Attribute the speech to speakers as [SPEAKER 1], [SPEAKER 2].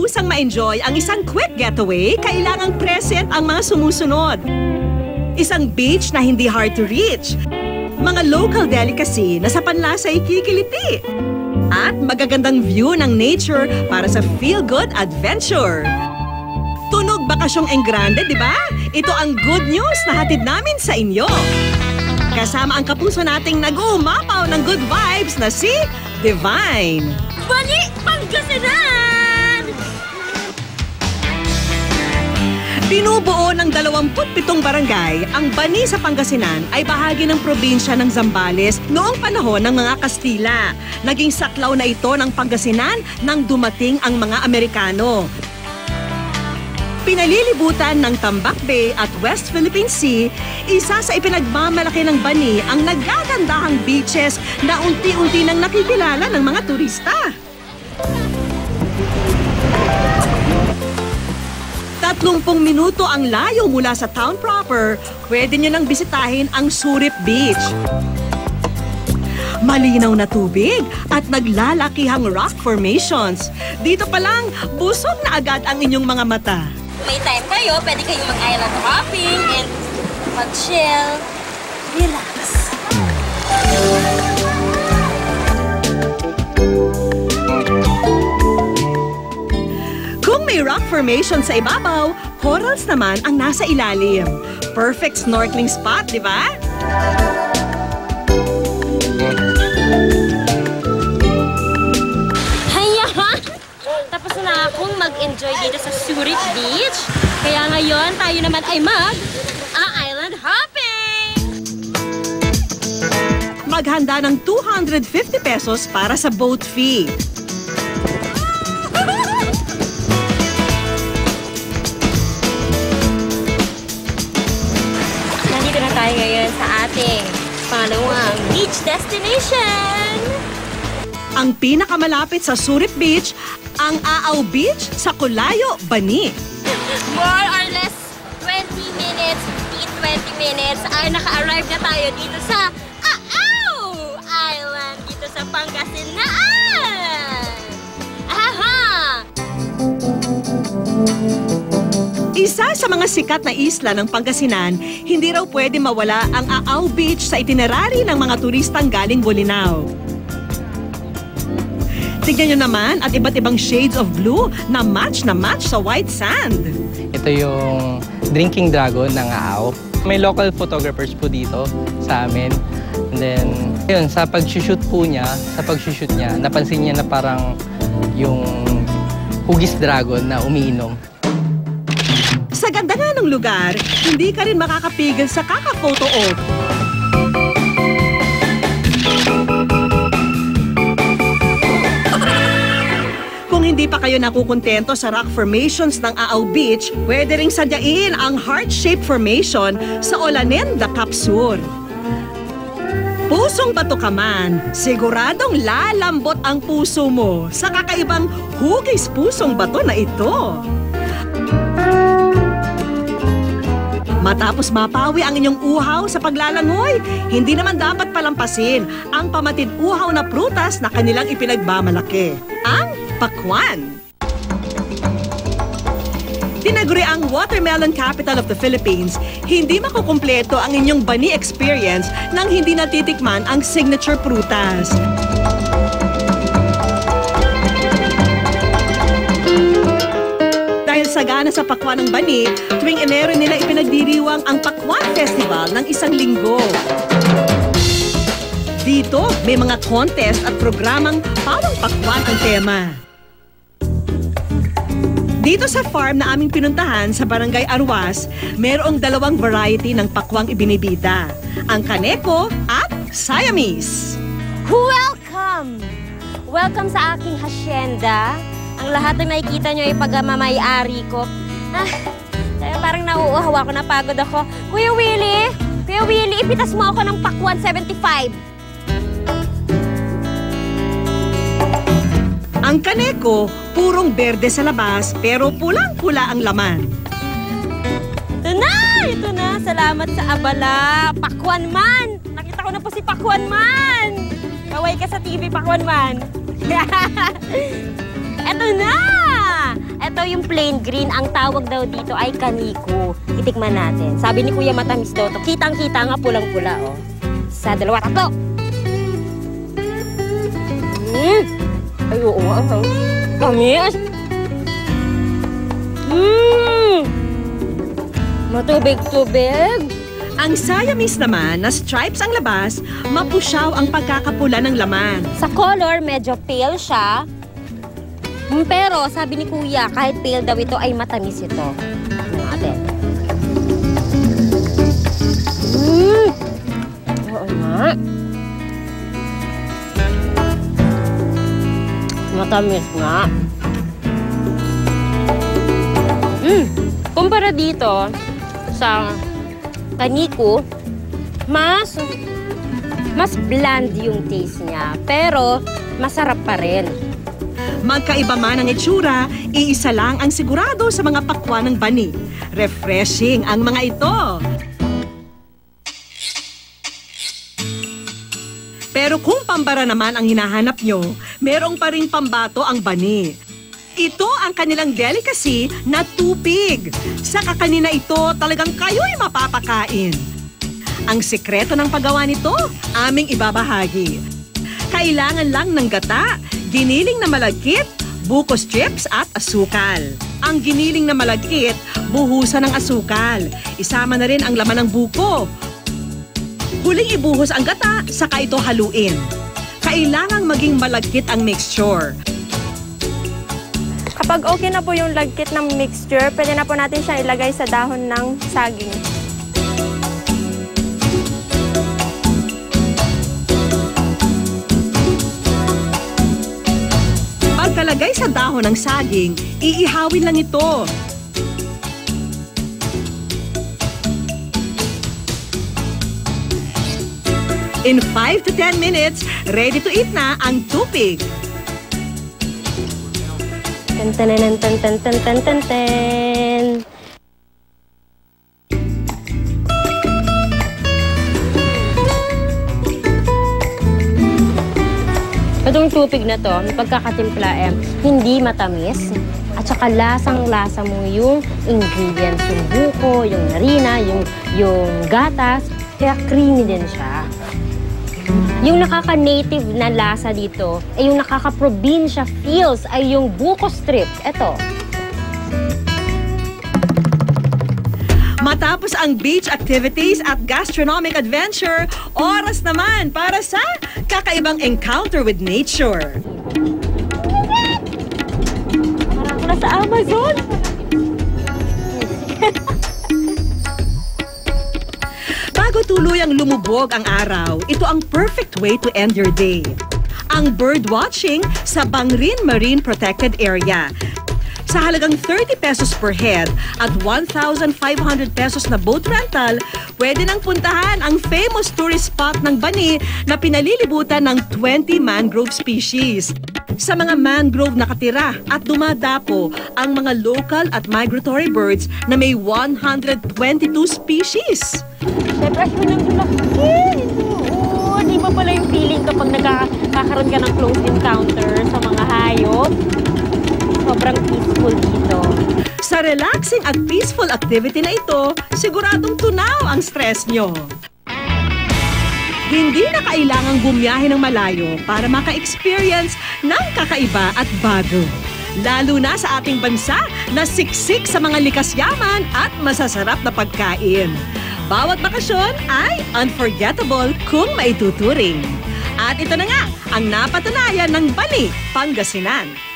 [SPEAKER 1] lubusang ma-enjoy ang isang quick getaway, kailangang present ang mga sumusunod. Isang beach na hindi hard to reach. Mga local delicacy na sa panlasa ay kikiliti. At magagandang view ng nature para sa feel-good adventure. Tunog bakasyong enggrande, di ba? Ito ang good news na hatid namin sa inyo. Kasama ang kapuso nating nag-uumapaw ng good vibes na si Divine.
[SPEAKER 2] Bani, Pangasinan!
[SPEAKER 1] Binubuo ng 27 barangay, ang Bani sa Pangasinan ay bahagi ng probinsya ng Zambales noong panahon ng mga Kastila. Naging saklaw na ito ng Pangasinan nang dumating ang mga Amerikano. Pinalilibutan ng Tambak Bay at West Philippine Sea, isa sa ipinagmamalaki ng Bani ang nagagandahang beaches na unti-unti nang nakikilala ng mga turista. 30 minuto ang layo mula sa town proper, pwede nyo nang bisitahin ang Surip Beach. Malinaw na tubig at naglalakihang rock formations. Dito pa lang, busog na agad ang inyong mga mata.
[SPEAKER 2] May time kayo, pwede kayong mag-island hopping and mag-chill, relax.
[SPEAKER 1] Kung may rock formation sa ibabaw, corals naman ang nasa ilalim. Perfect snorkeling spot, di ba?
[SPEAKER 2] Tapos na akong mag-enjoy dito sa Surip Beach. Kaya ngayon, tayo naman ay mag-island hopping!
[SPEAKER 1] Maghanda ng 250 pesos para sa boat fee.
[SPEAKER 2] Nandito na tayo ngayon sa ating pangalawang beach destination.
[SPEAKER 1] Ang pinakamalapit sa Surip Beach, ang Aaw Beach sa Colayo, Bani.
[SPEAKER 2] More or less 20 minutes, 20 minutes ay naka-arrive na tayo dito sa Aaw Island, dito sa Pangasinan. Aha!
[SPEAKER 1] Isa sa mga sikat na isla ng Pangasinan, hindi raw pwede mawala ang Aaw Beach sa itinerary ng mga turistang galing Bolinao. Tignan nyo naman at iba't ibang shades of blue na match sa white sand.
[SPEAKER 3] Ito yung drinking dragon ng Aaw. May local photographers po dito sa amin. And then, yun, sa pag-shoot niya, napansin niya na parang yung hugis dragon na umiinom.
[SPEAKER 1] Sa ganda nga ng lugar, hindi ka rin makakapigil sa kaka-photo-op. Kung hindi pa kayo nakukontento sa rock formations ng Aaw Beach, pwede ring sadyain ang heart-shaped formation sa Olanenda, Capsur. Pusong bato ka man, siguradong lalambot ang puso mo sa kakaibang hugis pusong bato na ito. Matapos mapawi ang inyong uhaw sa paglalangoy, hindi naman dapat palampasin ang pamatid-uhaw na prutas na kanilang ipinagmamalaki, ang pakwan. Tinaguri ang watermelon capital of the Philippines, hindi makukumpleto ang inyong Bani experience nang hindi natitikman ang signature prutas. Dahil sagana sa pakwan ng Bani, tuwing Enero nila ipinagdiriwang ang Pakwan Festival ng 1 linggo. Dito, may mga contest at programang pawang pakwan ang tema. Dito sa farm na aming pinuntahan sa Barangay Arwas, mayroong 2 variety ng pakwang ibinibida, ang Kaneko at Siamese.
[SPEAKER 2] Welcome! Welcome sa aking hacienda. Ang lahat na makikita nyo ay pagmamay-ari ko. Parang nauuhaw ako, napagod ako. Kuya Willie, ipitas mo ako ng pakwan 75.
[SPEAKER 1] Ang Kaneko, purong berde sa labas pero pulang-pula ang laman.
[SPEAKER 2] Ito na! Salamat sa abala. Pakwan Man! Nakita ko na po si Pakwan Man! Kaway ka sa TV, Pakwan Man. Ito na! Ito yung plain green. Ang tawag daw dito ay kaniko. Itikman natin. Sabi ni Kuya matamis daw to. Kitang-kita nga pulang-pula, oh. Sa dalawa, tatlo. Ay, oo nga. Tamis. Matubig-tubig.
[SPEAKER 1] Ang Siamese naman na stripes ang labas, mapusyaw ang pagkakapula ng laman.
[SPEAKER 2] Sa color, medyo pale siya. Pero sabi ni Kuya, kahit pale daw ito ay matamis ito. Ano natin? Oo nga. Matamis nga. Kumpara dito sa kaniko, mas bland yung taste niya. Pero masarap pa rin.
[SPEAKER 1] Magkaiba man ang itsura, iisa lang ang sigurado sa mga pakwan ng bani. Refreshing ang mga ito. Pero kung pambara naman ang hinahanap nyo, merong pa ring pambato ang bani. Ito ang kanilang delicacy na tupig. Sa kakanina ito, talagang kayo'y mapapakain. Ang sikreto ng paggawa nito, aming ibabahagi. Kailangan lang ng gata, giniling na malagkit, buko strips at asukal. Ang giniling na malagkit, buhusan ng asukal. Isama na rin ang laman ng buko. Huling ibuhos ang gata, saka ito haluin. Kailangang maging malagkit ang mixture.
[SPEAKER 4] Kapag okay na po yung lagkit ng mixture, pwede na po natin siya ilagay sa dahon ng saging.
[SPEAKER 1] Pagkalagay sa dahon ng saging, iihawin lang ito. In 5 to 10 minutes, ready to eat na ang tupig.
[SPEAKER 2] Tan-tan-tan-tan-tan-tan-tan-tan. Itong tupig na to, pagkakatimpla hindi matamis. At saka lasang-lasa mo yung ingredients, yung buko, yung harina, yung gatas. Kaya creamy din siya. Yung nakaka-native na lasa dito, ay yung nakaka-probinsya feels, ay yung buko strips. Ito.
[SPEAKER 1] Matapos ang beach activities at gastronomic adventure, oras naman para sa kakaibang encounter with nature.
[SPEAKER 2] Parang ako na sa Amazon.
[SPEAKER 1] Bago tuluyang lumubog ang araw, ito ang perfect way to end your day. Ang bird watching sa Bangrin Marine Protected Area. Sa halagang 30 pesos per head at 1,500 pesos na boat rental, pwede nang puntahan ang famous tourist spot ng Bani na pinalilibutan ng 20 mangrove species. Sa mga mangrove nakatira at dumadapo ang mga local at migratory birds na may 122 species.
[SPEAKER 2] Siyempre, ayun ang laki. Oo, di ba pala yung feeling kapag nagkakaroon ka ng close encounter sa mga hayop? Sobrang peaceful dito.
[SPEAKER 1] Sa relaxing at peaceful activity na ito, siguradong tunaw ang stress nyo. Hindi na kailangang bumiyahe ng malayo para maka-experience ng kakaiba at bago. Lalo na sa ating bansa na siksik sa mga likas yaman at masasarap na pagkain. Bawat bakasyon ay unforgettable kung maituturing. At ito na nga ang napatunayan ng Bani, Pangasinan.